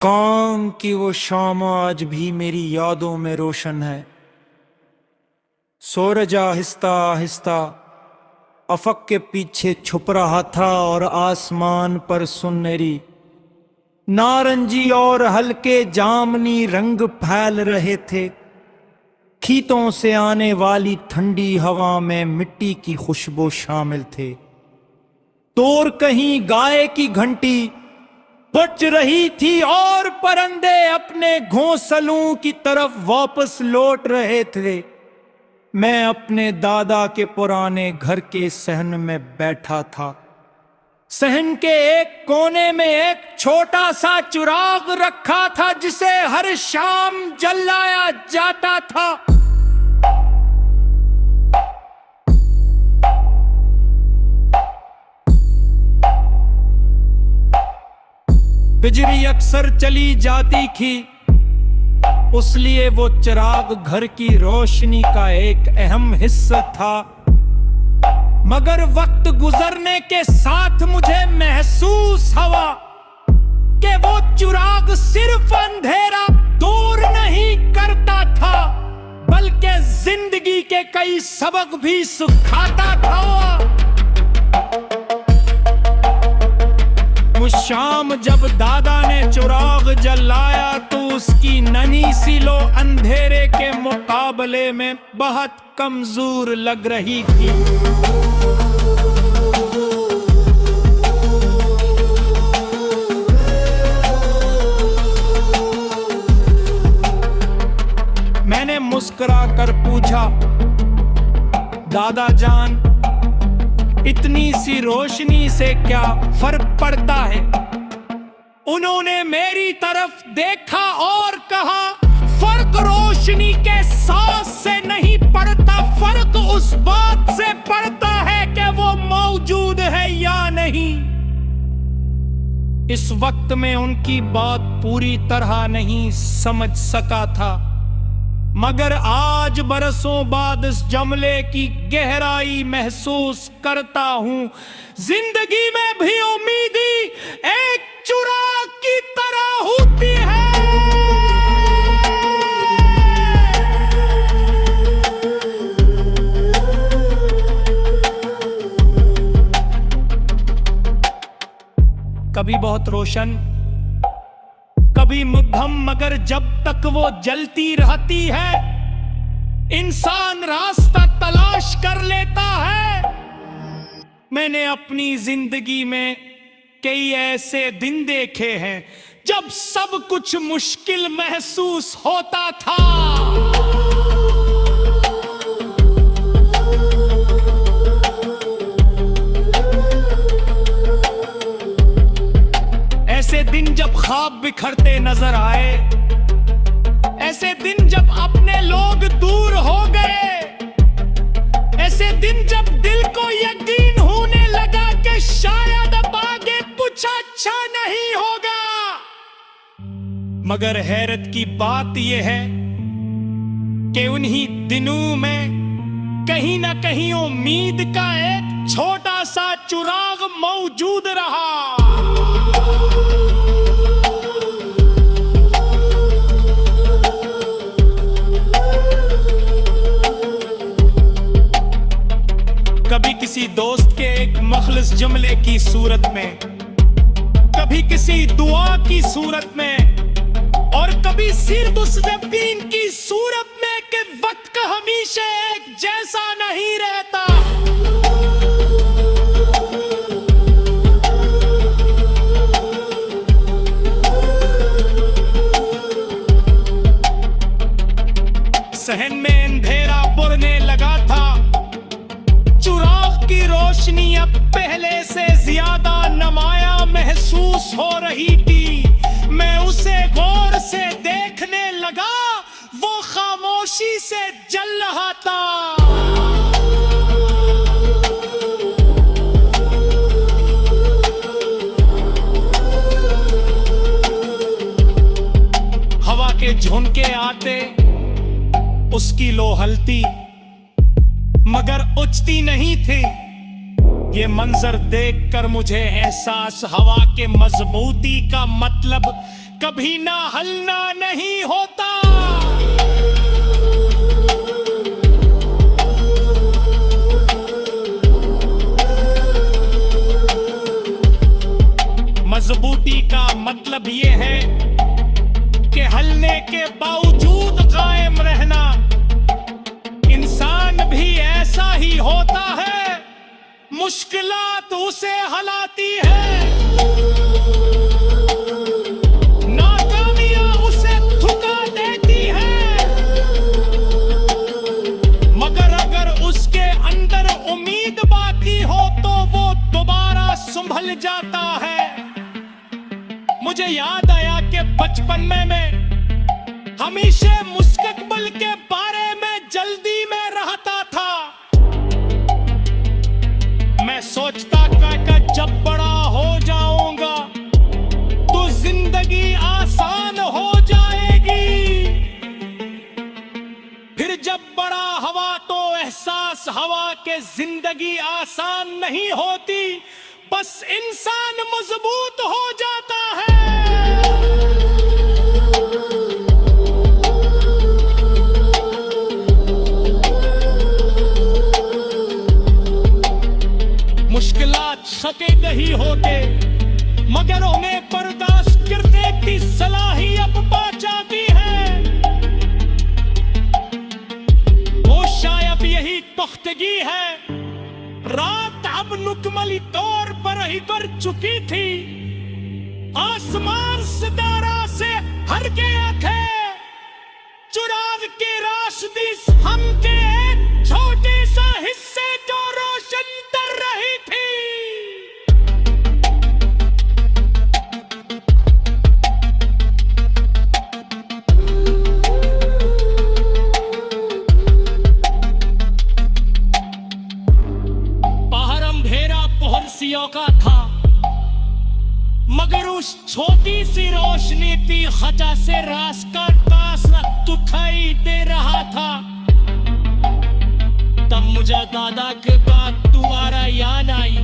काम की वो शाम आज भी मेरी यादों में रोशन है। सूरज आहिस्ता आहिस्ता अफक के पीछे छुप रहा था और आसमान पर सुनहरी नारंगी और हल्के जामनी रंग फैल रहे थे। खेतों से आने वाली ठंडी हवा में मिट्टी की खुशबू शामिल थे। दूर कहीं गाय की घंटी बज रही थी और परिंदे अपने घोंसलों की तरफ वापस लौट रहे थे। मैं अपने दादा के पुराने घर के सहन में बैठा था। सहन के एक कोने में एक छोटा सा चिराग रखा था जिसे हर शाम जलाया जाता था। बिजली अक्सर चली जाती थी, उसलिए वो चिराग घर की रोशनी का एक अहम हिस्सा था। मगर वक्त गुजरने के साथ मुझे महसूस हुआ कि वो चिराग सिर्फ अंधेरा दूर नहीं करता था, बल्कि जिंदगी के कई सबक भी सिखाता था। उस शाम जब दादा ने चिराग जलाया तो उसकी नन्ही सी लो अंधेरे के मुकाबले में बहुत कमजोर लग रही थी। मैंने मुस्कुरा कर पूछा, दादा जान, इतनी सी रोशनी से क्या फर्क पड़ता है? उन्होंने मेरी तरफ देखा और कहा, फर्क रोशनी के सांस से नहीं पड़ता, फर्क उस बात से पड़ता है कि वो मौजूद है या नहीं। इस वक्त में उनकी बात पूरी तरह नहीं समझ सका था, मगर आज बरसों बाद इस जुमले की गहराई महसूस करता हूं। जिंदगी में भी उम्मीदी एक चिराग की तरह होती है। कभी बहुत रोशन, कभी मध्यम, मगर जब तक वो जलती रहती है इंसान रास्ता तलाश कर लेता है। मैंने अपनी जिंदगी में कई ऐसे दिन देखे हैं जब सब कुछ मुश्किल महसूस होता था, ऐसे दिन जब ख्वाब बिखरते नजर आए, ऐसे दिन जब अपने लोग दूर हो गए, ऐसे दिन जब दिल को यकीन होने लगा कि शायद अब आगे कुछ अच्छा नहीं होगा। मगर हैरत की बात यह है कि उन्हीं दिनों में कहीं ना कहीं उम्मीद का एक छोटा सा चिराग मौजूद रहा। कभी किसी दोस्त के एक मखलस जुमले की सूरत में, कभी किसी दुआ की सूरत में, और कभी सिर्फ उस यकीन की सूरत में कि वक्त हमेशा एक जैसा नहीं रहता। सहन में अंधेरा बुरने लगा था, चिराग की रोशनी अब पहले से ज्यादा नुमाया महसूस हो रही थी। मैं उसे गौर से देखने लगा, वो खामोशी से जल रहा था। हवा के झोंके आते उसकी लो हलती, मगर उचती नहीं थी। ये मंजर देखकर मुझे एहसास हवा के मजबूती का मतलब कभी ना हलना नहीं होता। मजबूती का मतलब ये है कि हलने के बावजूद कायम रहना। इंसान भी ऐसा ही होता है, मुश्किलात उसे हलाती है, नाकामियां उसे थुका देती है, मगर अगर उसके अंदर उम्मीद बाकी हो तो वो दोबारा संभल जाता है। मुझे याद आया कि बचपन में मैं हमेशा मुस्तकबिल के बारे में जल्दी में रहता था। मैं सोचता था कि जब बड़ा हो जाऊंगा तो जिंदगी आसान हो जाएगी। फिर जब बड़ा हुआ तो एहसास हुआ कि जिंदगी आसान नहीं होती, बस इंसान मजबूत हो जाता है। मुश्किलात सके नहीं होते, मगर उन्हें बर्दाश्त करने की सलाहियत पा जाती है। वो शायद यही पुख्तगी है। रात अब मुकम्मल तौर पर ही कर चुकी थी, आसमान सितारा से हर गया थे, चुराग की रोशनी हम के एक छोटे सा हिस्से जो रोशन कर रही थी। बाहर अंधेरा पहरसियों का था, मगर उस छोटी सी रोशनी थी खचा से रास्ता पास दिखाई दे रहा था। तब मुझे दादा के बात दोबारा याद आई,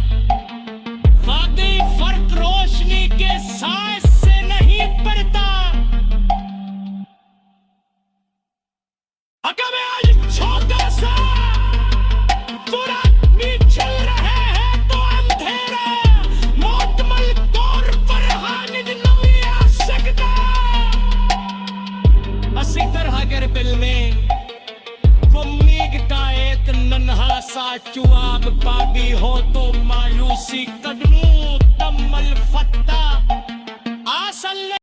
वाकई फर्क रोशनी के साइज से नहीं पड़ता। अगर मैं आज छोटा सा पूरा चल रहे हैं तो अंधेरा मुकम्मल तौर पर हानिद नहीं आ सकता। इसी तरह अगर दिल में उम्मीद का एक नन्हा सा चुआग पागी हो तो मायूसी कदमों